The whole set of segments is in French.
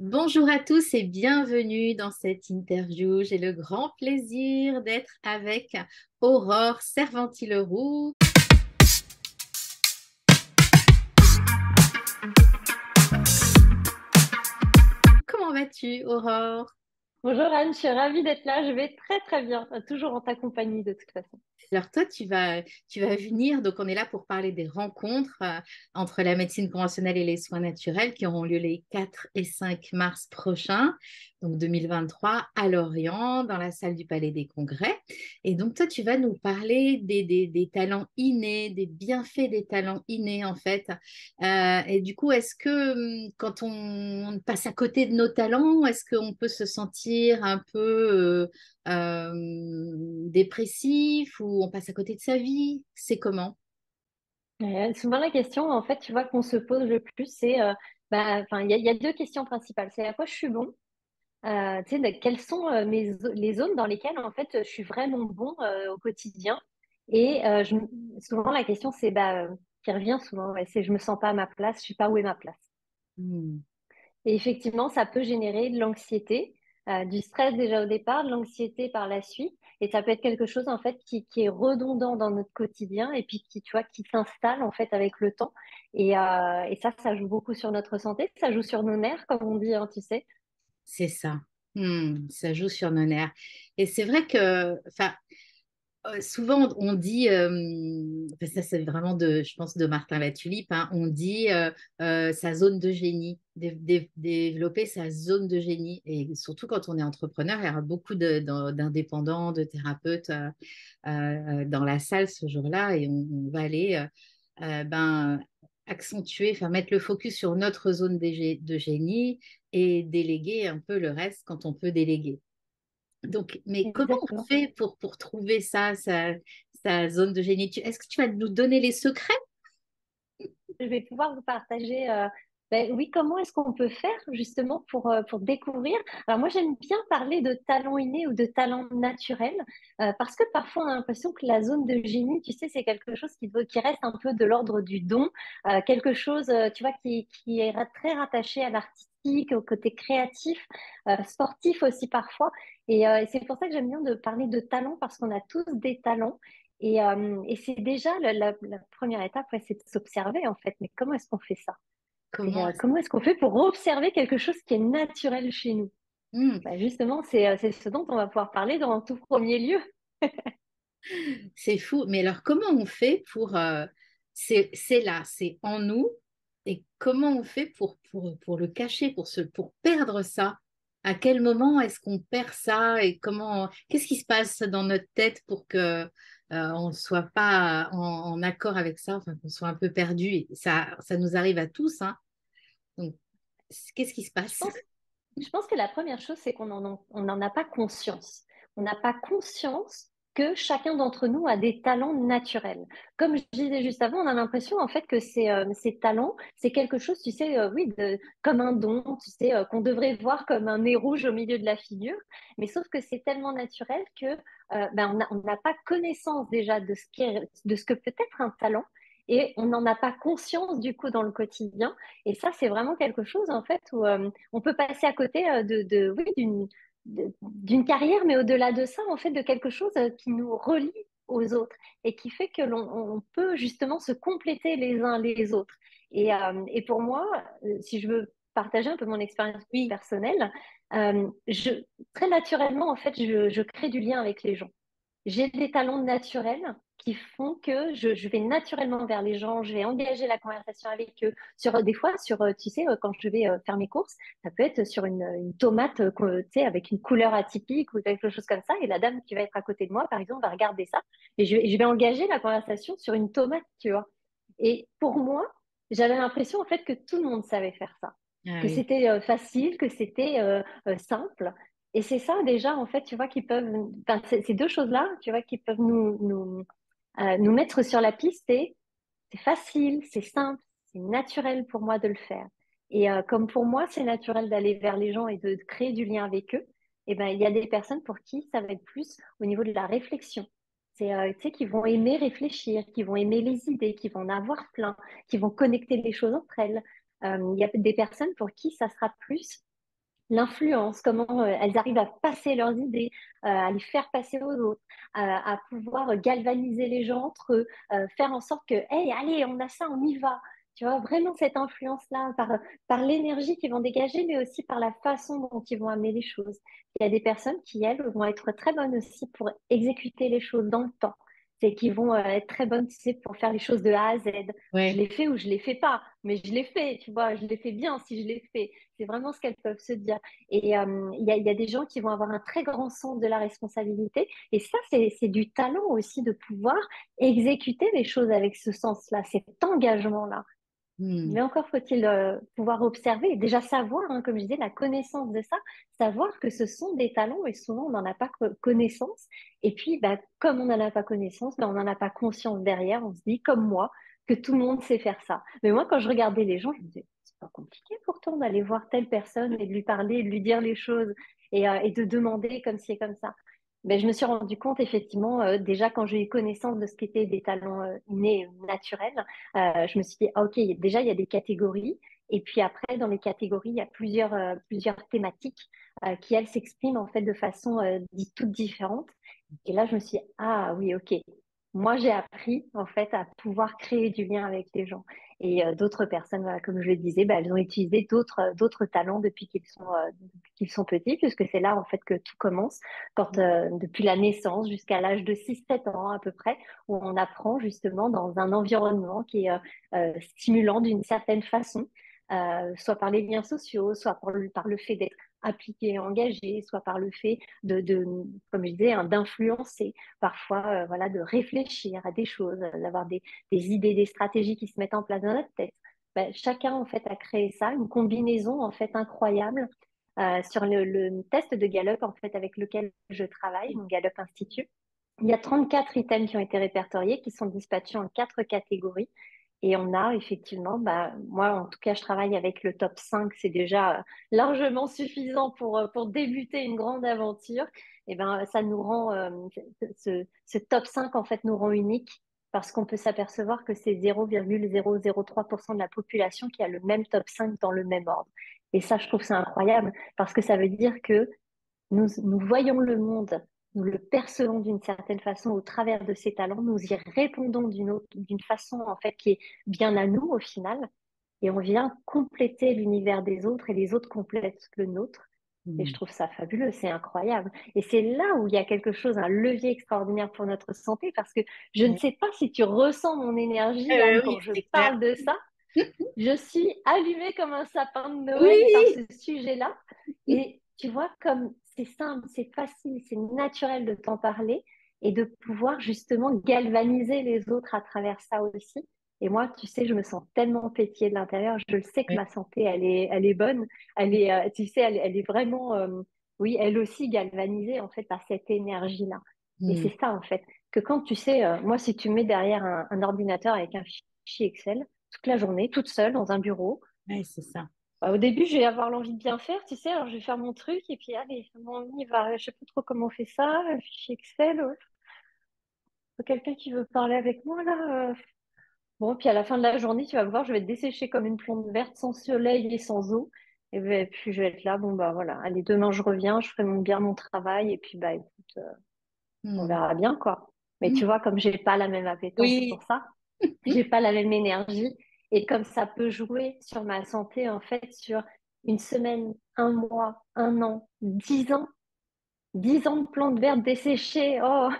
Bonjour à tous et bienvenue dans cette interview. J'ai le grand plaisir d'être avec Aurore Servanti-Leroux. Comment vas-tu, Aurore? Bonjour Anne, je suis ravie d'être là. Je vais très très bien, toujours en ta compagnie de toute façon. Alors toi, tu vas venir, donc on est là pour parler des rencontres entre la médecine conventionnelle et les soins naturels qui auront lieu les 4 et 5 mars prochains, donc 2023, à Lorient, dans la salle du Palais des Congrès. Et donc toi, tu vas nous parler des talents innés, des bienfaits des talents innés en fait. Et du coup, est-ce que quand on passe à côté de nos talents, est-ce qu'on peut se sentir un peu dépressif ou on passe à côté de sa vie? C'est comment? Souvent la question, en fait, tu vois, qu'on se pose le plus, c'est, il y a deux questions principales. C'est à quoi je suis bon, tu sais, quelles sont les zones dans lesquelles, en fait, je suis vraiment bon au quotidien. Et souvent la question, c'est, qui revient souvent, ouais, c'est je me sens pas à ma place, je sais pas où est ma place. Hmm. Et effectivement, ça peut générer de l'anxiété, du stress déjà au départ, de l'anxiété par la suite. Et ça peut être quelque chose en fait qui est redondant dans notre quotidien et puis qui, tu vois, qui s'installe en fait avec le temps. Et ça joue beaucoup sur notre santé. Ça joue sur nos nerfs, comme on dit, hein, tu sais. C'est ça. Ça joue sur nos nerfs. Et c'est vrai que, enfin, souvent on dit, enfin, ça c'est vraiment de, je pense, de Martin Latulippe, hein, on dit sa zone de génie, développer sa zone de génie. Et surtout quand on est entrepreneur, il y aura beaucoup d'indépendants, de thérapeutes dans la salle ce jour-là et on va aller accentuer, enfin mettre le focus sur notre zone de génie et déléguer un peu le reste quand on peut déléguer. Donc, mais comment on Exactement. fait pour trouver ça, sa zone de génie? Est-ce que tu vas nous donner les secrets? Je vais pouvoir vous partager, oui, comment est-ce qu'on peut faire justement pour découvrir. Alors moi, j'aime bien parler de talent inné ou de talent naturel, parce que parfois on a l'impression que la zone de génie, tu sais, c'est quelque chose qui reste un peu de l'ordre du don, quelque chose, tu vois, qui est très rattaché à l'artistique, au côté créatif, sportif aussi parfois. Et c'est pour ça que j'aime bien de parler de talent, parce qu'on a tous des talents. Et c'est déjà la première étape, ouais, c'est de s'observer en fait. Mais comment est-ce qu'on fait ça? Comment? Comment est-ce qu'on fait pour observer quelque chose qui est naturel chez nous? Hmm, Justement, c'est ce dont on va pouvoir parler dans un tout premier lieu. c'est fou. Mais alors, comment on fait pour... c'est là, c'est en nous. Et comment on fait pour le cacher, pour perdre ça? À quel moment est-ce qu'on perd ça et comment, qu'est-ce qui se passe dans notre tête pour que on ne soit pas en accord avec ça, enfin qu'on soit un peu perdu. Et ça nous arrive à tous, hein. Donc, qu'est-ce qui se Je passe? pense, je pense que la première chose, c'est on n'en a pas conscience. On n'a pas conscience que chacun d'entre nous a des talents naturels. Comme je disais juste avant, on a l'impression en fait que ces talents, c'est quelque chose, tu sais, oui, comme un don, tu sais, qu'on devrait voir comme un nez rouge au milieu de la figure. Mais sauf que c'est tellement naturel que on n'a pas connaissance déjà de ce que peut être un talent. Et on n'en a pas conscience du coup dans le quotidien. Et ça, c'est vraiment quelque chose en fait où on peut passer à côté oui, d'une carrière, mais au-delà de ça, en fait, de quelque chose qui nous relie aux autres et qui fait que on peut justement se compléter les uns les autres. Et pour moi, si je veux partager un peu mon expérience Oui, personnelle, je, très naturellement, en fait, je crée du lien avec les gens. J'ai des talents naturels qui font que je vais naturellement vers les gens, je vais engager la conversation avec eux. Des fois, tu sais, quand je vais faire mes courses, ça peut être sur une tomate, tu sais, avec une couleur atypique ou quelque chose comme ça. Et la dame qui va être à côté de moi, par exemple, va regarder ça. Et je vais engager la conversation sur une tomate, tu vois. Et pour moi, j'avais l'impression, en fait, que tout le monde savait faire ça. ah Que oui, c'était facile, que c'était simple. Et c'est ça déjà, en fait, tu vois, ces deux choses-là, tu vois, qui peuvent nous mettre sur la piste et c'est facile, c'est simple, c'est naturel pour moi de le faire. Et comme pour moi, c'est naturel d'aller vers les gens et de créer du lien avec eux, et ben, il y a des personnes pour qui ça va être plus au niveau de la réflexion. Tu sais, qui vont aimer réfléchir, qui vont aimer les idées, qui vont en avoir plein, qui vont connecter les choses entre elles. Il y a des personnes pour qui ça sera plus l'influence, comment elles arrivent à passer leurs idées, à les faire passer aux autres, à pouvoir galvaniser les gens entre eux, faire en sorte que, hey, allez, on a ça, on y va. Tu vois, vraiment cette influence-là, par l'énergie qu'ils vont dégager, mais aussi par la façon dont ils vont amener les choses. Il y a des personnes qui, elles, vont être très bonnes aussi pour exécuter les choses dans le temps. C'est qu'ils vont être très bonnes, tu sais, pour faire les choses de A à Z. Je Ouais. l'ai fait ou je l'ai fait pas, mais je l'ai fait, tu vois, je l'ai fait bien si je l'ai fait. C'est vraiment ce qu'elles peuvent se dire. Et il y a des gens qui vont avoir un très grand sens de la responsabilité. Et ça, c'est du talent aussi de pouvoir exécuter les choses avec ce sens-là, cet engagement-là. Hmm. Mais encore faut-il pouvoir observer et déjà savoir, hein, comme je disais, la connaissance de ça, savoir que ce sont des talents et souvent on n'en a pas connaissance. Et puis, bah, comme on n'en a pas connaissance, bah, on n'en a pas conscience derrière. On se dit, comme moi, que tout le monde sait faire ça. Mais moi, quand je regardais les gens, je me disais, c'est pas compliqué pourtant d'aller voir telle personne et de lui parler, et de lui dire les choses et de demander comme ci et comme ça. Ben, je me suis rendu compte effectivement, déjà quand j'ai eu connaissance de ce qu'étaient des talents innés, naturels, je me suis dit, ah, ok, déjà, il y a des catégories. Et puis après, dans les catégories, il y a plusieurs thématiques qui, elles, s'expriment en fait de façon toutes différentes. Et là, je me suis dit, ah oui, ok. Moi, j'ai appris en fait à pouvoir créer du lien avec les gens. Et d'autres personnes, voilà, comme je le disais, bah, elles ont utilisé d'autres talents depuis qu'ils sont petits, puisque c'est là en fait que tout commence, depuis la naissance jusqu'à l'âge de 6 7 ans à peu près, où on apprend justement dans un environnement qui est stimulant d'une certaine façon, soit par les liens sociaux, soit par le fait d'être appliqué et engagé, soit par le fait comme je disais, hein, d'influencer, parfois voilà, de réfléchir à des choses, d'avoir des idées, des stratégies qui se mettent en place dans notre tête. Ben, chacun en fait a créé ça, une combinaison en fait incroyable. Sur le test de Gallup en fait avec lequel je travaille, mon Gallup Institute, il y a 34 items qui ont été répertoriés, qui sont dispatchés en 4 catégories. Et on a effectivement, bah, moi en tout cas, je travaille avec le top 5, c'est déjà largement suffisant pour débuter une grande aventure. Et ben, ça nous rend, ce top 5 en fait nous rend unique parce qu'on peut s'apercevoir que c'est 0,003% de la population qui a le même top 5 dans le même ordre. Et ça, je trouve ça incroyable parce que ça veut dire que nous voyons le monde, nous le percevons d'une certaine façon au travers de ces talents, nous y répondons d'une façon en fait qui est bien à nous au final, et on vient compléter l'univers des autres et les autres complètent le nôtre. Et je Hmm. trouve ça fabuleux, c'est incroyable. Et c'est là où il y a quelque chose, un levier extraordinaire pour notre santé, parce que je ne Ouais. sais pas si tu ressens mon énergie là Oui, quand je c'est clair. parle de ça. Je suis allumée comme un sapin de Noël par Oui. ce sujet-là. Et tu vois, comme c'est simple, c'est facile, c'est naturel de t'en parler et de pouvoir justement galvaniser les autres à travers ça aussi. Et moi, tu sais, je me sens tellement pétillée de l'intérieur. Je le sais que Ouais. ma santé, elle est bonne. Tu sais, elle est vraiment, oui, elle aussi galvanisée en fait par cette énergie-là. Et Hmm. c'est ça en fait, que quand tu sais, moi, si tu me mets derrière un ordinateur avec un fichier Excel, toute la journée, toute seule dans un bureau. Ouais, c'est ça. Au début, je vais avoir l'envie de bien faire, tu sais, alors je vais faire mon truc et puis allez, bon, on y va. Je sais pas trop comment on fait ça, un fichier Excel, ouais. Quelqu'un qui veut parler avec moi là. Bon, puis à la fin de la journée, tu vas me voir, je vais être desséchée comme une plante verte, sans soleil et sans eau. Et ben, puis je vais être là, bon bah voilà, allez, demain je reviens, je ferai bien mon travail et puis bah écoute, on Hmm. verra bien quoi. Mais Hmm. tu vois, comme j'ai pas la même appétence Oui. pour ça, j'ai pas la même énergie. Et comme ça peut jouer sur ma santé, en fait, sur une semaine, un mois, un an, 10 ans, 10 ans de plantes vertes desséchées. Oh,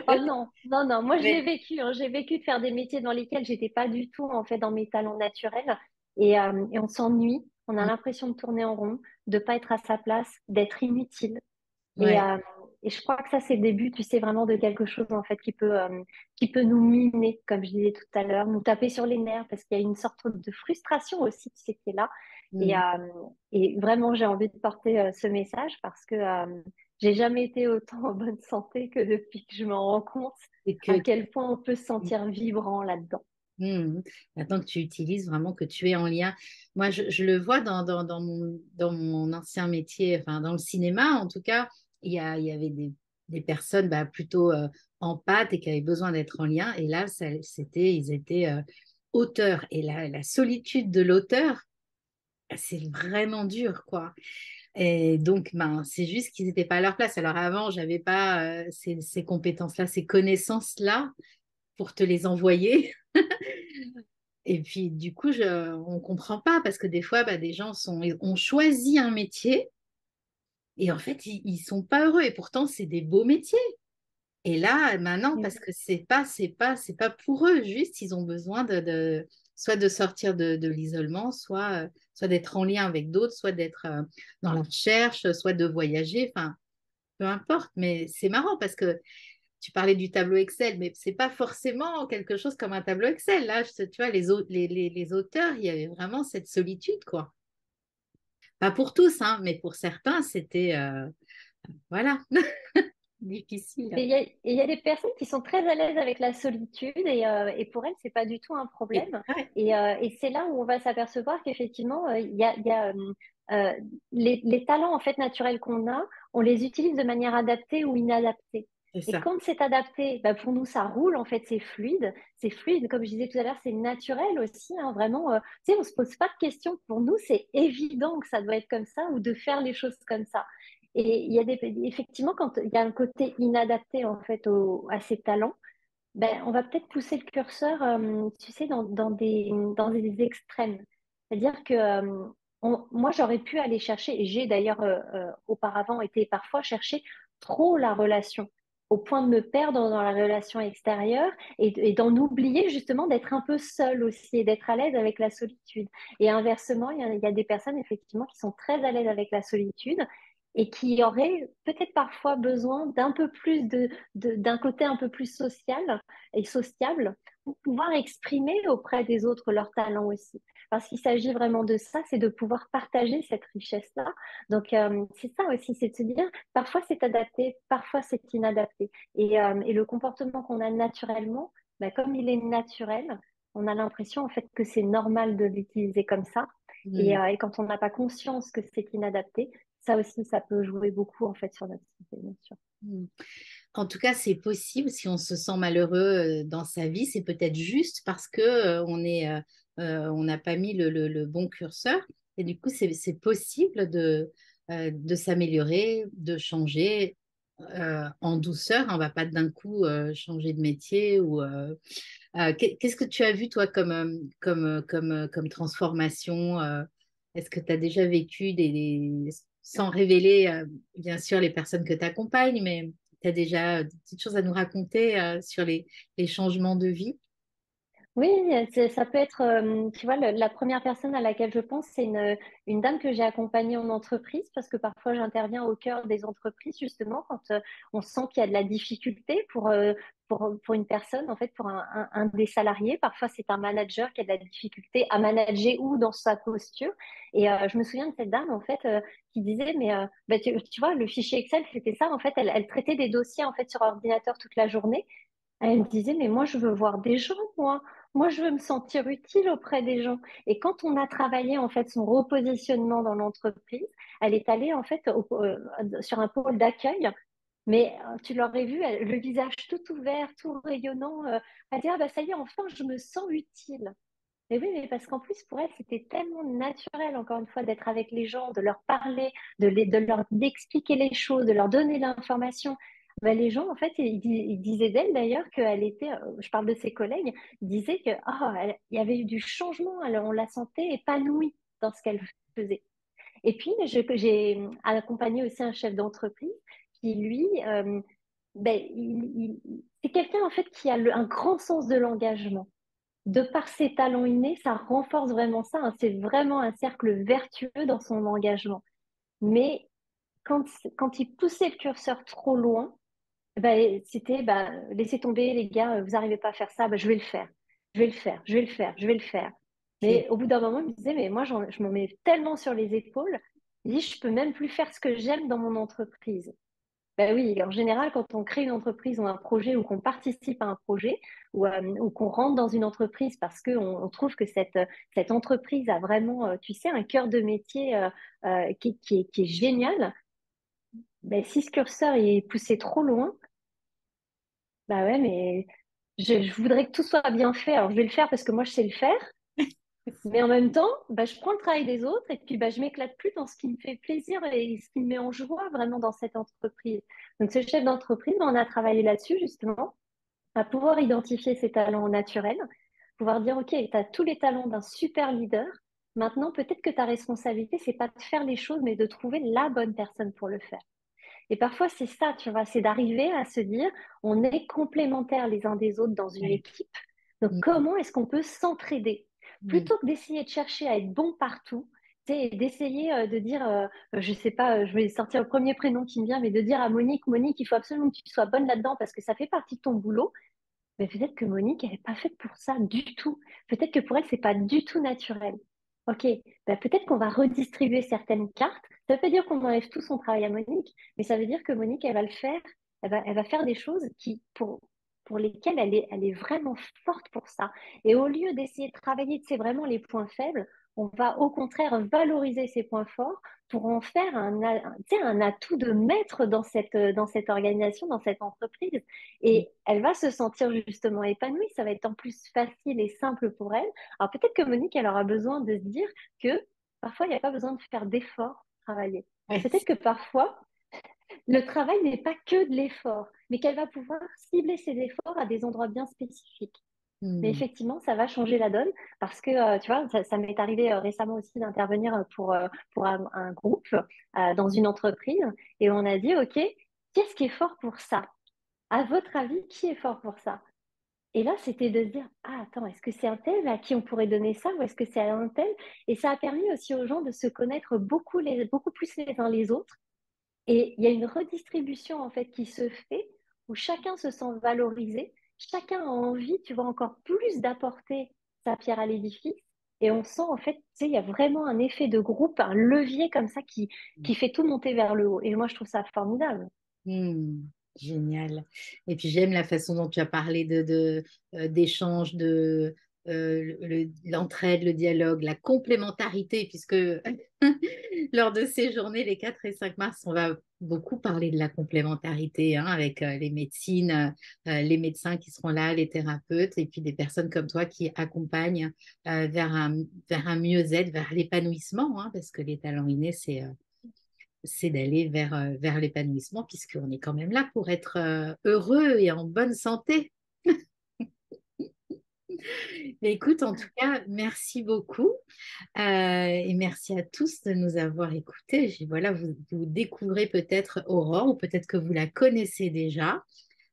oh non, non, non. Moi, je l'ai Ouais. vécu. Hein. J'ai vécu de faire des métiers dans lesquels j'étais pas du tout, en fait, dans mes talents naturels. Et on s'ennuie. On a Hmm. l'impression de tourner en rond, de pas être à sa place, d'être inutile. Et, Ouais. euh, et je crois que ça, c'est le début, tu sais, vraiment de quelque chose, en fait, qui peut nous miner, comme je disais tout à l'heure, nous taper sur les nerfs, parce qu'il y a une sorte de frustration aussi, tu sais, qui est là. Et, Hmm. euh, et vraiment, j'ai envie de porter ce message parce que j'ai jamais été autant en bonne santé que depuis que je m'en rends compte Et à que quel point on peut se sentir vibrant là-dedans. hmm. Maintenant que tu utilises vraiment, que tu es en lien. Moi, je le vois dans mon ancien métier, enfin dans le cinéma en tout cas, il y avait des personnes bah, plutôt en pâte et qui avaient besoin d'être en lien. Et là, ils étaient auteurs. Et la solitude de l'auteur, c'est vraiment dur, quoi. Et donc, ben, c'est juste qu'ils n'étaient pas à leur place. Alors avant, j'avais pas ces compétences-là, ces connaissances-là pour te les envoyer. Et puis, du coup, on ne comprend pas parce que des fois, bah, des gens ont choisi un métier et en fait, ils sont pas heureux. Et pourtant, c'est des beaux métiers. Et là, maintenant, parce que c'est pas pour eux, juste, ils ont besoin soit de sortir de l'isolement, soit d'être en lien avec d'autres, soit d'être dans la recherche, soit de voyager, enfin, peu importe. Mais c'est marrant parce que tu parlais du tableau Excel, mais c'est pas forcément quelque chose comme un tableau Excel. Là, tu vois, les auteurs, il y avait vraiment cette solitude, quoi. Pas pour tous, hein, mais pour certains, c'était, voilà, difficile. Il y a des personnes qui sont très à l'aise avec la solitude et pour elles, c'est pas du tout un Et, problème. ouais, Et c'est là où on va s'apercevoir qu'effectivement, il y a euh, les talents en fait naturels qu'on a, on les utilise de manière adaptée ou inadaptée. c'est Et ça. quand c'est adapté, bah pour nous, ça roule, en fait, c'est fluide. C'est fluide, comme je disais tout à l'heure, c'est naturel aussi, hein, vraiment. Tu sais, on se pose pas de questions. Pour nous, c'est évident que ça doit être comme ça ou de faire les choses comme ça. Et il y a effectivement, quand il y a un côté inadapté en fait à ces talents, ben, on va peut-être pousser le curseur, tu sais, dans des extrêmes. C'est-à-dire que moi, j'aurais pu aller chercher, et j'ai d'ailleurs auparavant été parfois chercher trop la relation, au point de me perdre dans la relation extérieure et d'en oublier justement d'être un peu seule aussi et d'être à l'aise avec la solitude. Et inversement, il y a des personnes effectivement qui sont très à l'aise avec la solitude et qui auraient peut-être parfois besoin d'un peu plus d'un côté un peu plus social et sociable pour pouvoir exprimer auprès des autres leurs talents aussi. Parce qu'il s'agit vraiment de ça, c'est de pouvoir partager cette richesse-là. Donc, c'est ça aussi, c'est de se dire, parfois c'est adapté, parfois c'est inadapté. Et le comportement qu'on a naturellement, ben, comme il est naturel, on a l'impression en fait que c'est normal de l'utiliser comme ça. Mm. Et quand on n'a pas conscience que c'est inadapté, ça aussi, ça peut jouer beaucoup en fait sur notre santé, bien sûr. Mm. En tout cas, c'est possible si on se sent malheureux dans sa vie, c'est peut-être juste parce que on n'a pas mis le bon curseur. Et du coup, c'est possible de s'améliorer, de changer en douceur. On va pas d'un coup changer de métier qu'est-ce que tu as vu toi comme transformation? Est-ce que tu as déjà vécu sans révéler bien sûr les personnes que tu accompagnes, mais tu as déjà des petites choses à nous raconter sur les changements de vie? Oui, ça peut être, tu vois, la première personne à laquelle je pense, c'est une dame que j'ai accompagnée en entreprise, parce que parfois j'interviens au cœur des entreprises, justement, quand on sent qu'il y a de la difficulté pour une personne, en fait, pour un des salariés. Parfois, c'est un manager qui a de la difficulté à manager ou dans sa posture. Et je me souviens de cette dame, en fait, qui disait, mais bah, tu vois, le fichier Excel, c'était ça, en fait, elle traitait des dossiers, en fait, sur ordinateur toute la journée. Elle me disait, mais moi, je veux voir des gens, moi. Moi, je veux me sentir utile auprès des gens. Et quand on a travaillé, en fait, son repositionnement dans l'entreprise, elle est allée, en fait, sur un pôle d'accueil. Mais tu l'aurais vu, le visage tout ouvert, tout rayonnant. Elle dit, ah bah ça y est, enfin, je me sens utile. Mais oui, mais parce qu'en plus, pour elle, c'était tellement naturel, encore une fois, d'être avec les gens, de leur parler, de leur d'expliquer les choses, de leur donner l'information. Ben, les gens, en fait, ils disaient d'elle d'ailleurs qu'elle était, je parle de ses collègues, ils disaient que il y avait eu du changement, on la sentait épanouie dans ce qu'elle faisait. Et puis, j'ai accompagné aussi un chef d'entreprise qui, lui, ben, c'est quelqu'un, en fait, qui a un grand sens de l'engagement de par ses talents innés, ça renforce vraiment ça, hein. C'est vraiment un cercle vertueux dans son engagement. Mais quand, quand il poussait le curseur trop loin, ben, c'était laissez tomber les gars, vous n'arrivez pas à faire ça, ben, je vais le faire. Je vais le faire, je vais le faire, je vais le faire. Ok. Mais au bout d'un moment, il me disait, mais moi, je m'en mets tellement sur les épaules, il dit, je peux même plus faire ce que j'aime dans mon entreprise. Ben oui, en général, quand on crée une entreprise ou un projet ou qu'on participe à un projet ou qu'on rentre dans une entreprise parce qu'on on trouve que cette entreprise a vraiment, tu sais, un cœur de métier qui est génial, ben, si ce curseur est poussé trop loin, bah ouais, mais je voudrais que tout soit bien fait. Alors, je vais le faire parce que moi, je sais le faire, Mais en même temps, bah, je prends le travail des autres et puis bah, je m'éclate plus dans ce qui me fait plaisir et ce qui me met en joie vraiment dans cette entreprise. Donc, ce chef d'entreprise, on a travaillé là-dessus justement, à pouvoir identifier ses talents naturels, pouvoir dire, OK, tu as tous les talents d'un super leader. Maintenant, peut-être que ta responsabilité, c'est pas de faire les choses, mais de trouver la bonne personne pour le faire. Et parfois, c'est ça, tu vois, c'est d'arriver à se dire, on est complémentaires les uns des autres dans une Ouais. équipe. Donc, Mm, comment est-ce qu'on peut s'entraider? mm, Plutôt que d'essayer de chercher à être bon partout, tu sais, d'essayer de dire, je sais pas, je vais sortir le premier prénom qui me vient, mais de dire à Monique, Monique, il faut absolument que tu sois bonne là-dedans parce que ça fait partie de ton boulot. Mais peut-être que Monique, elle n'est pas faite pour ça du tout. Peut-être que pour elle, c'est pas du tout naturel. Ok, ben peut-être qu'on va redistribuer certaines cartes. Ça veut pas dire qu'on enlève tout son travail à Monique, mais ça veut dire que Monique, elle va le faire. Elle va faire des choses pour lesquelles elle est vraiment forte pour ça. Et au lieu d'essayer de travailler, c'est vraiment les points faibles, on va au contraire valoriser ses points forts pour en faire tu sais, un atout de maître dans cette organisation, dans cette entreprise. mm. Et elle va se sentir justement épanouie, ça va être en plus facile et simple pour elle. Alors peut-être que Monique, elle aura besoin de se dire que parfois, il n'y a pas besoin de faire d'efforts pour travailler. Ouais, Peut-être que parfois, le travail n'est pas que de l'effort, mais qu'elle va pouvoir cibler ses efforts à des endroits bien spécifiques. Mais mm, effectivement, ça va changer la donne parce que, tu vois, ça m'est arrivé récemment aussi d'intervenir pour un groupe dans une entreprise et on a dit, OK, qu'est-ce qui est fort pour ça? À votre avis, qui est fort pour ça? Et là, c'était de se dire, ah, attends, est-ce que c'est un tel à qui on pourrait donner ça ou est-ce que c'est un tel? Et ça a permis aussi aux gens de se connaître beaucoup plus les uns les autres. Et il y a une redistribution en fait qui se fait où chacun se sent valorisé, chacun a envie, tu vois, encore plus d'apporter sa pierre à l'édifice. Et on sent en fait, tu sais, il y a vraiment un effet de groupe, un levier comme ça qui fait tout monter vers le haut. Et moi, je trouve ça formidable. mm. Génial. Et puis j'aime la façon dont tu as parlé d'échange, l'entraide, le dialogue, la complémentarité, puisque lors de ces journées, les 4 et 5 mars, on va beaucoup parler de la complémentarité hein, avec les médecins qui seront là, les thérapeutes, et puis des personnes comme toi qui accompagnent vers un mieux-être, vers l'épanouissement, hein, parce que les talents innés, c'est d'aller vers l'épanouissement, puisqu'on est quand même là pour être heureux et en bonne santé. Mais écoute, en tout cas, merci beaucoup. Et merci à tous de nous avoir écoutés. Voilà, vous découvrez peut-être Aurore ou peut-être que vous la connaissez déjà.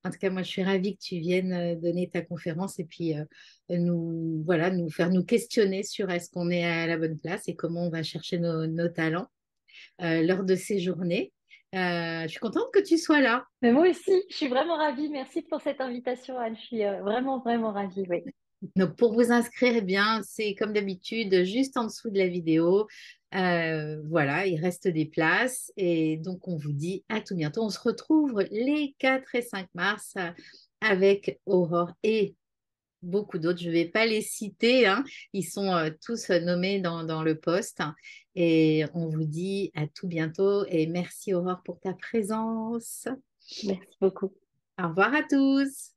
En tout cas, moi, je suis ravie que tu viennes donner ta conférence et puis voilà, nous faire nous questionner sur est-ce qu'on est à la bonne place et comment on va chercher nos talents lors de ces journées. Je suis contente que tu sois là. Mais moi aussi, je suis vraiment ravie. Merci pour cette invitation, Anne. Je suis vraiment, vraiment ravie, oui. Donc, pour vous inscrire, eh bien, c'est comme d'habitude, juste en dessous de la vidéo. Voilà, il reste des places. Et donc, on vous dit à tout bientôt. On se retrouve les 4 et 5 mars avec Aurore et beaucoup d'autres. Je ne vais pas les citer, hein. Ils sont tous nommés dans le post. Et on vous dit à tout bientôt. Et merci Aurore pour ta présence. Merci beaucoup. Au revoir à tous.